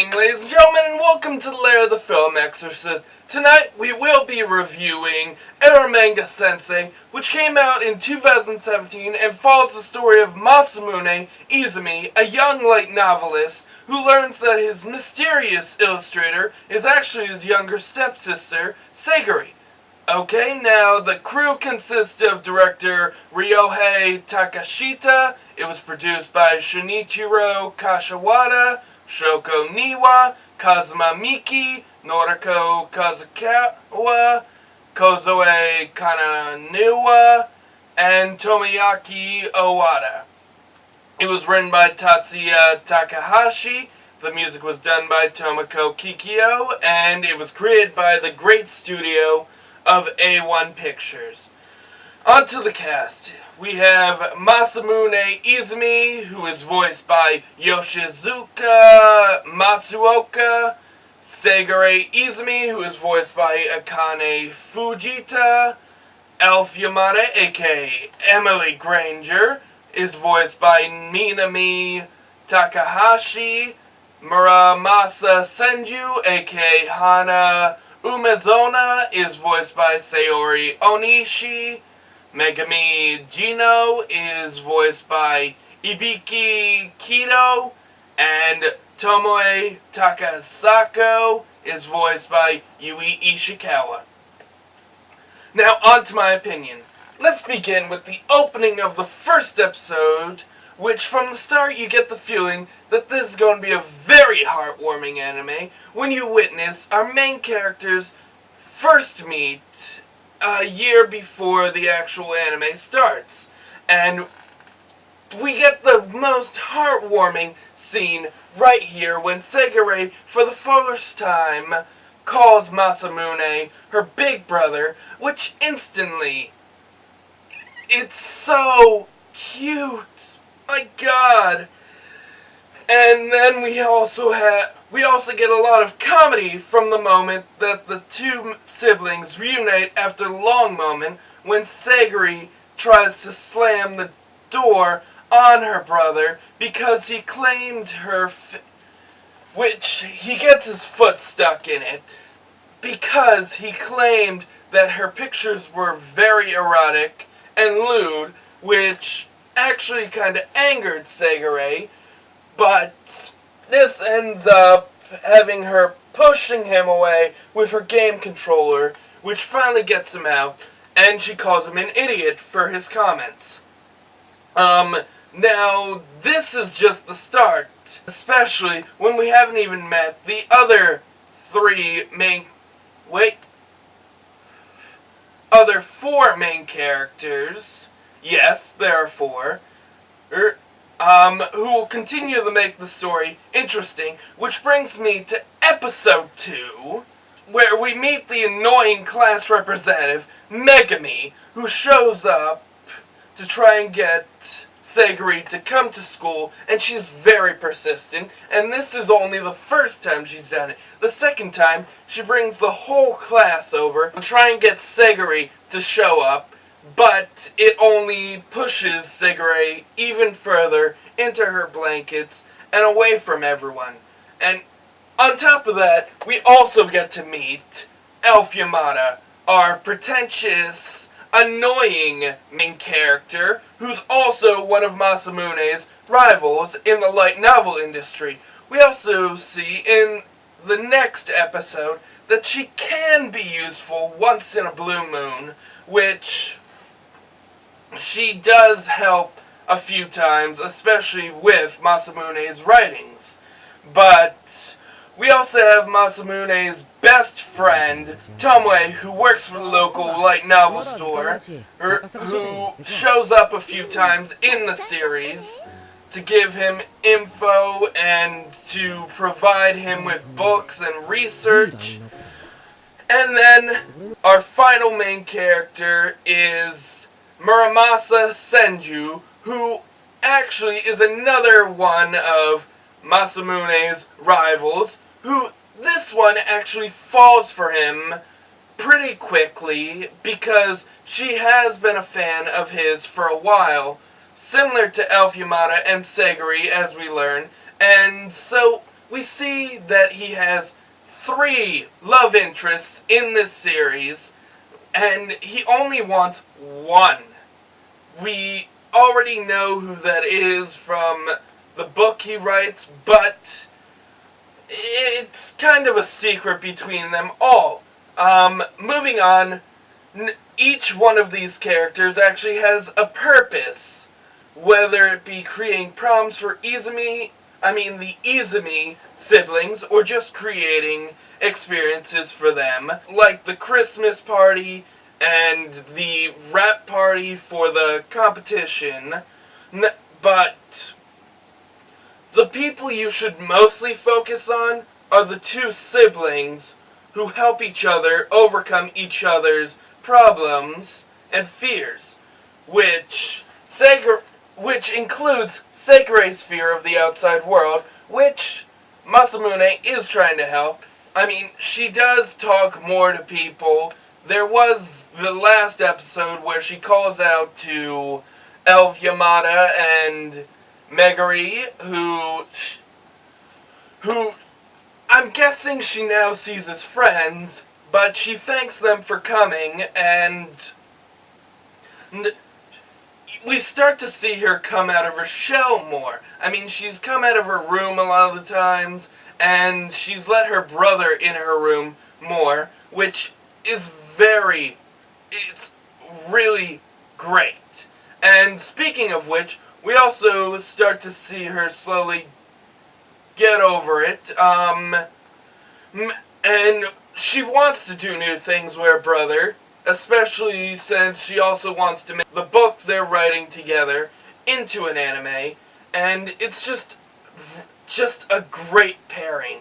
evening, ladies and gentlemen, and welcome to the lair of the film Exorcist. Tonight, we will be reviewing Eromanga Sensei, which came out in 2017 and follows the story of Masamune Izumi, a young light novelist who learns that his mysterious illustrator is actually his younger stepsister, Sagari. Okay, now the crew consists of director Ryohei Takashita. It was produced by Shinichiro Kashiwada, Shoko Niwa, Kazuma Miki, Noriko Kazukawa, Kozoe Kananiwa, and Tomoyaki Owada. It was written by Tatsuya Takahashi. The music was done by Tomoko Kikyo, and it was created by the great studio of A1 Pictures. On to the cast. We have Masamune Izumi, who is voiced by Yoshizuka Matsuoka, Sagari Izumi, who is voiced by Akane Fujita, Elf Yamada, aka Emily Granger, is voiced by Minami Takahashi, Muramasa Senju, aka Hana Umezona, is voiced by Sayori Onishi. Megami Jino is voiced by Ibiki Kido, and Tomoe Takasako is voiced by Yui Ishikawa. Now, on to my opinion. Let's begin with the opening of the first episode, which from the start you get the feeling that this is going to be a very heartwarming anime when you witness our main characters first meet a year before the actual anime starts. And we get the most heartwarming scene right here when Sagari, for the first time, calls Masamune her big brother, which instantly, it's so cute. My God. And then we also get a lot of comedy from the moment that the two siblings reunite after a long moment when Sagari tries to slam the door on her brother because he claimed which he gets his foot stuck in it because he claimed that her pictures were very erotic and lewd, which actually kind of angered Sagari. But this ends up having her pushing him away with her game controller, which finally gets him out, and she calls him an idiot for his comments. Now, this is just the start, especially when we haven't even met the other four main characters. Yes, there are four. Who will continue to make the story interesting, which brings me to episode 2, where we meet the annoying class representative, Megami, who shows up to try and get Sagari to come to school, and she's very persistent, and this is only the first time she's done it. The second time, she brings the whole class over to try and get Sagari to show up, but it only pushes Sagari even further into her blankets and away from everyone. And on top of that, we also get to meet Elf Yamada, our pretentious, annoying main character, who's also one of Masamune's rivals in the light novel industry. We also see in the next episode that she can be useful once in a blue moon, which she does help a few times, especially with Masamune's writings. But we also have Masamune's best friend, Tomoe, who works for the local light novel store, who shows up a few times in the series to give him info and to provide him with books and research. And then our final main character is Muramasa Senju, who actually is another one of Masamune's rivals, who this one actually falls for him pretty quickly because she has been a fan of his for a while, similar to Elf Yamada and Sagari, as we learn, and so we see that he has 3 love interests in this series, and he only wants 1. We already know who that is from the book he writes, but it's kind of a secret between them all. Moving on, each one of these characters actually has a purpose, whether it be creating problems for the Izumi siblings, or just creating experiences for them, like the Christmas party and the rap party for the competition. But the people you should mostly focus on are the 2 siblings who help each other overcome each other's problems and fears, which includes Seigure's fear of the outside world, which Masamune is trying to help. I mean, she does talk more to people. There was the last episode where she calls out to Elf Yamada and Megari, who I'm guessing she now sees as friends, but she thanks them for coming, and we start to see her come out of her shell more. I mean, she's come out of her room a lot of the times, and she's let her brother in her room more, which is it's really great. And speaking of which, we also start to see her slowly get over it, and she wants to do new things with her brother, especially since she also wants to make the book they're writing together into an anime, and it's just a great pairing.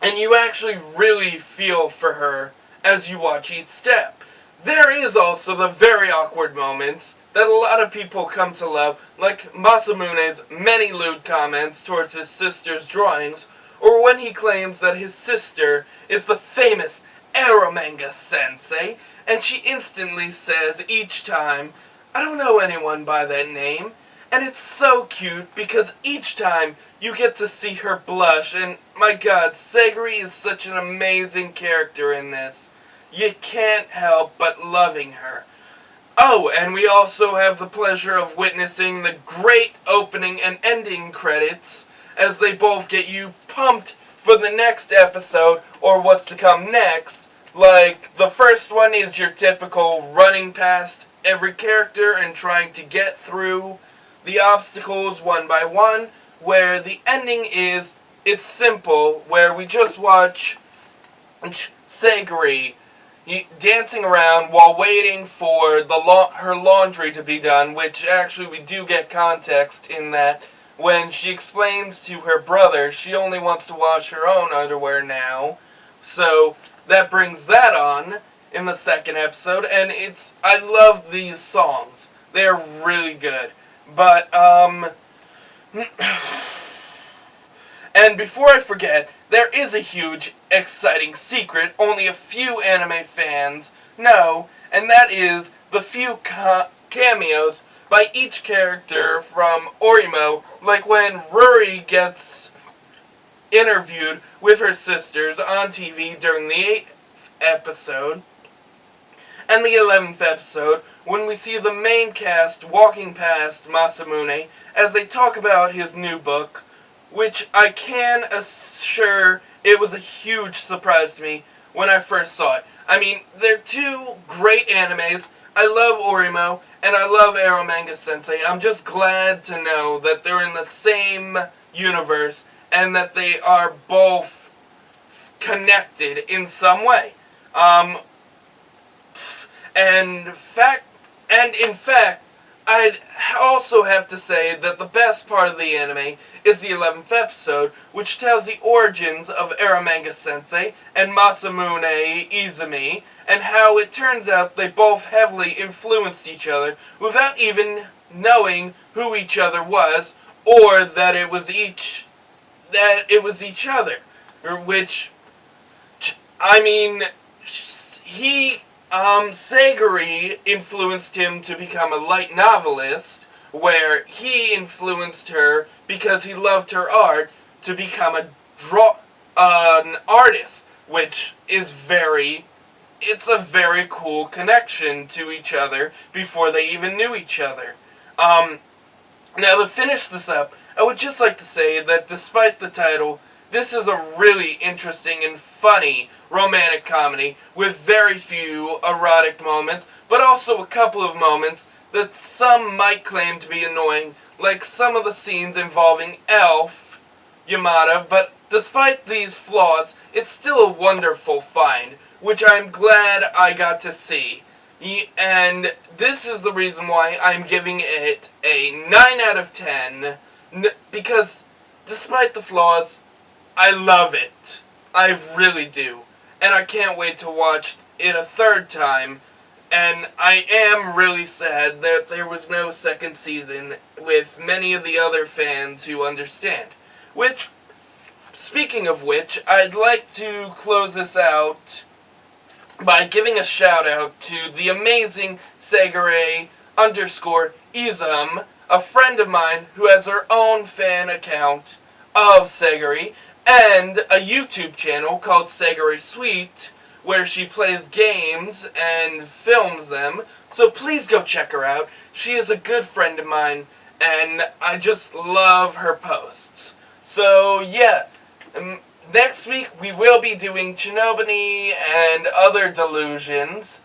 And you actually really feel for her as you watch each step. There is also the very awkward moments that a lot of people come to love, like Masamune's many lewd comments towards his sister's drawings, or when he claims that his sister is the famous Eromanga Sensei, and she instantly says each time, "I don't know anyone by that name." And it's so cute because each time you get to see her blush, and my god, Seigure is such an amazing character in this. You can't help but loving her. Oh, and we also have the pleasure of witnessing the great opening and ending credits as they both get you pumped for the next episode or what's to come next. Like, the first one is your typical running past every character and trying to get through the obstacles one by one, where the ending is, it's simple, where we just watch Seigure dancing around while waiting for her laundry to be done, which actually we do get context in that when she explains to her brother she only wants to wash her own underwear now. So that brings that on in the second episode, and I love these songs. They're really good. But, and before I forget, there is a huge, exciting secret only a few anime fans know, and that is the few cameos by each character from Orimo, like when Ruri gets interviewed with her sisters on TV during the 8th episode, and the 11th episode, when we see the main cast walking past Masamune as they talk about his new book, which I can assure it was a huge surprise to me when I first saw it. I mean, they're 2 great animes. I love Orimo, and I love Eromanga Sensei. I'm just glad to know that they're in the same universe, and that they are both connected in some way. And in fact, I'd also have to say that the best part of the anime is the 11th episode, which tells the origins of Eromanga Sensei and Masamune Izumi, and how it turns out they both heavily influenced each other without even knowing who each other was, or that it was each other. Which, I mean, Seigure influenced him to become a light novelist, where he influenced her because he loved her art to become an artist, which is it's a very cool connection to each other before they even knew each other. Now to finish this up, I would just like to say that despite the title, this is a really interesting and funny romantic comedy with very few erotic moments, but also a couple of moments that some might claim to be annoying, like some of the scenes involving Elf Yamada, but despite these flaws, it's still a wonderful find, which I'm glad I got to see. And this is the reason why I'm giving it a 9 out of 10, because despite the flaws, I love it. I really do. And I can't wait to watch it a third time. And I am really sad that there was no second season with many of the other fans who understand. Which, speaking of which, I'd like to close this out by giving a shout out to the amazing Segare_Izum, a friend of mine who has her own fan account of Segare, and a YouTube channel called Segare Sweet, where she plays games and films them, so please go check her out. She is a good friend of mine, and I just love her posts. So yeah, next week we will be doing Chinobani and other delusions,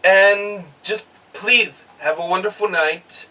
and just please have a wonderful night,